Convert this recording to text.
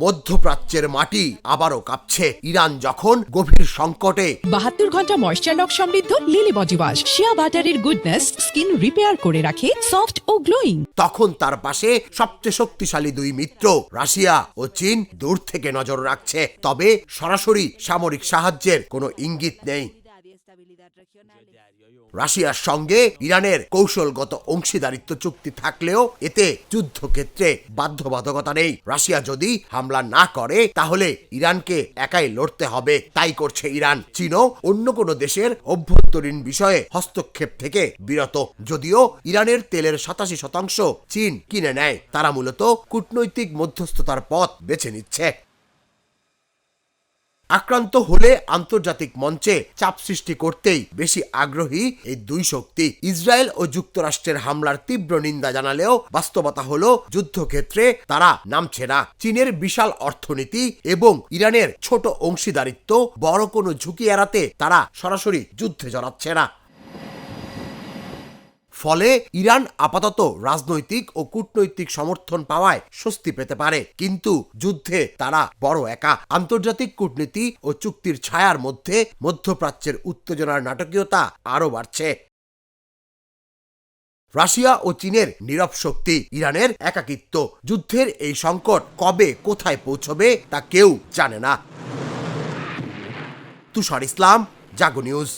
মধ্যপ্রাচ্যের মাটি আবারও কাঁপছে। ইরান যখন গভীর সংকটে। 72 ঘন্টা ময়েশ্চার লক সমৃদ্ধ লিলি বডি ওয়াশ শিয়া বাটারের গুডনেস স্কিন রিপেয়ার করে রাখে সফট ও গ্লোয়িং। তখন তার পাশে সবচেয়ে শক্তিশালী দুই মিত্র রাশিয়া ও চীন দূর থেকে নজর রাখছে, তবে সরাসরি সামরিক সাহায্যের কোনো ইঙ্গিত নেই। রাশিয়ার সঙ্গে ইরানের কৌশলগত অংশীদারিত্ব চুক্তি থাকলেও এতে যুদ্ধক্ষেত্রে বাধ্যবাধকতা নেই। রাশিয়া যদি হামলা না করে তাহলে ইরানকে একাই লড়তে হবে, তাই করছে ইরান। চীনও অন্য কোনো দেশের অভ্যন্তরীণ বিষয়ে হস্তক্ষেপ থেকে বিরত। যদিও ইরানের তেলের 87% চীন কিনে নেয়, তারা মূলত কূটনৈতিক মধ্যস্থতার পথ বেছে নিচ্ছে। আক্রান্ত হলে আন্তর্জাতিক মঞ্চে চাপ সৃষ্টি করতেই বেশি আগ্রহী এই দুই শক্তি। ইসরায়েল ও যুক্তরাষ্ট্রের হামলার তীব্র নিন্দা জানালেও বাস্তবতা হলো যুদ্ধক্ষেত্রে তারা নামছে না। চীনের বিশাল অর্থনীতি এবং ইরানের ছোট অংশীদারিত্ব বড় কোনো ঝুঁকি এড়াতে তারা সরাসরি যুদ্ধে জড়াচ্ছে না। ফলে ইরান আপাতত রাজনৈতিক ও কূটনৈতিক সমর্থন পাওয়ায় স্বস্তি পেতে পারে, কিন্তু যুদ্ধে তারা বড় একা। আন্তর্জাতিক কূটনীতি ও চুক্তির ছায়ার মধ্যে মধ্যপ্রাচ্যের উত্তেজনার নাটকীয়তা আরও বাড়ছে। রাশিয়া ও চীনের নীরব শক্তি, ইরানের একাকিত্ব। যুদ্ধের এই সংকট কবে কোথায় পৌঁছবে তা কেউ জানে না। তুষার ইসলাম, জাগো নিউজ।